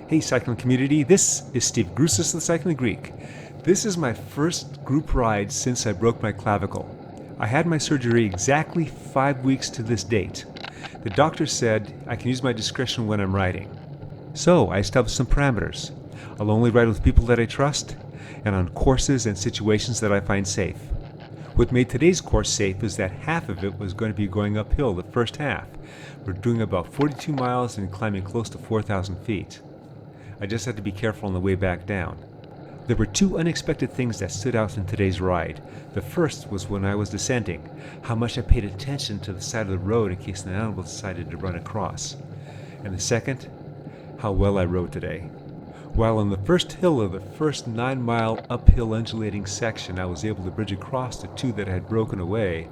Hey cycling community, this is Steve Grusis, the Cycling Greek. This is my first group ride since I broke my clavicle. I had my surgery exactly 5 weeks to this date. The doctor said I can use my discretion when I'm riding. So I established some parameters. I'll only ride with people that I trust and on courses and situations that I find safe. What made today's course safe is that half of it was going to be going uphill the first half. We're doing about 42 miles and climbing close to 4,000 feet. I just had to be careful on the way back down. There were two unexpected things that stood out in today's ride. The first was when I was descending, how much I paid attention to the side of the road in case an animal decided to run across. And the second, how well I rode today. While on the first hill of the first 9-mile uphill undulating section I was able to bridge across the two that had broken away,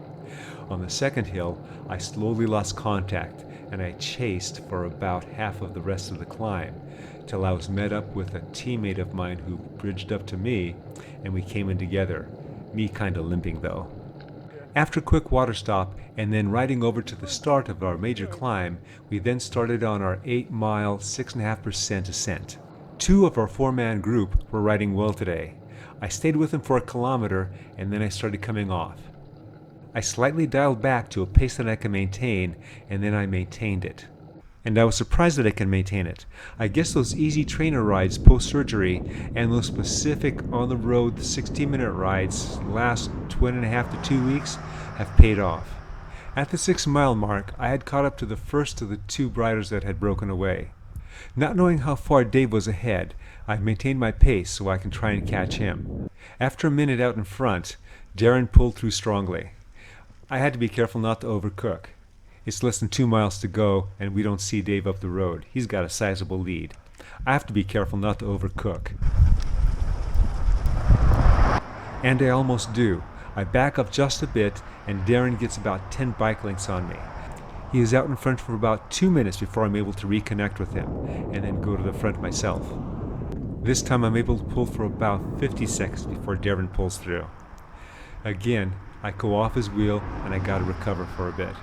on the second hill I slowly lost contact and I chased for about half of the rest of the climb, till I was met up with a teammate of mine who bridged up to me, and we came in together, me kinda limping though. After a quick water stop, and then riding over to the start of our major climb, we then started on our 8-mile, 6.5% ascent. 2 of our 4-man group were riding well today. I stayed with them for a kilometer, and then I started coming off. I slightly dialed back to a pace that I could maintain, and then I maintained it. And I was surprised that I could maintain it. I guess those easy trainer rides post-surgery and those specific on-the-road 60-minute rides last 1.5 to 2 weeks have paid off. At the 6-mile mark, I had caught up to the first of the 2 riders that had broken away. Not knowing how far Dave was ahead, I maintained my pace so I can try and catch him. After a minute out in front, Darren pulled through strongly. I had to be careful not to overcook. It's less than 2 miles to go, and we don't see Dave up the road. He's got a sizable lead. I have to be careful not to overcook. And I almost do. I back up just a bit, and Darren gets about 10 bike lengths on me. He is out in front for about 2 minutes before I'm able to reconnect with him, and then go to the front myself. This time I'm able to pull for about 50 seconds before Darren pulls through. Again, I go off his wheel, and I gotta recover for a bit.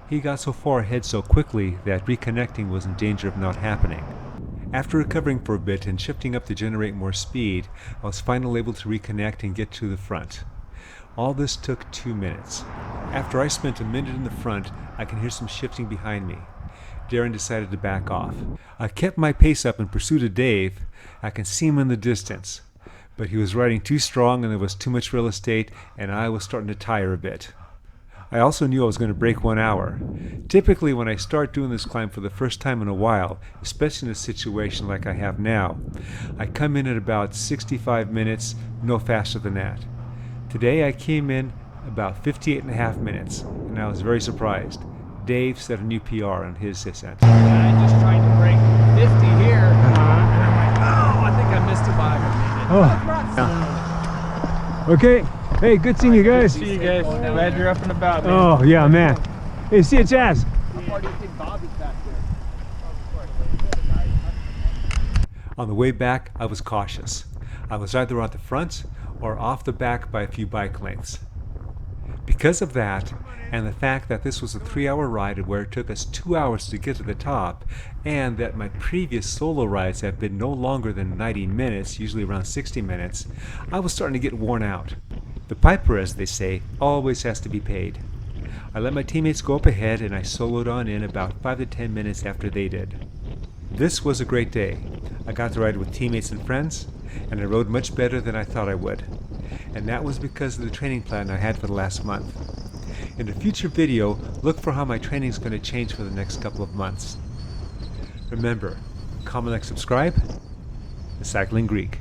He got so far ahead so quickly that reconnecting was in danger of not happening. After recovering for a bit and shifting up to generate more speed, I was finally able to reconnect and get to the front. All this took 2 minutes. After I spent a minute in the front, I can hear some shifting behind me. Darren decided to back off. I kept my pace up in pursuit of Dave. I can see him in the distance, but he was riding too strong and there was too much real estate, and I was starting to tire a bit. I also knew I was going to break 1 hour. Typically when I start doing this climb for the first time in a while, especially in a situation like I have now, I come in at about 65 minutes, no faster than that. Today I came in about 58.5 minutes, and I was very surprised. Dave set a new PR on his ascent. I just tried to break 50 here, and I'm like, oh, I think I missed it by a minute. Okay. Hey, good seeing you guys. Good to see you guys. Glad you're up and about, man. Oh, yeah, man. Hey, see you, Chaz. How far do you think Bobby's back there? On the way back, I was cautious. I was either on the front or off the back by a few bike lengths. Because of that, and the fact that this was a 3-hour ride where it took us 2 hours to get to the top, and that my previous solo rides have been no longer than 90 minutes, usually around 60 minutes, I was starting to get worn out. The piper, as they say, always has to be paid. I let my teammates go up ahead and I soloed on in about 5 to 10 minutes after they did. This was a great day. I got to ride with teammates and friends, and I rode much better than I thought I would. And that was because of the training plan I had for the last month. In a future video, look for how my training is going to change for the next couple of months. Remember, comment, like, subscribe. The Cycling Greek.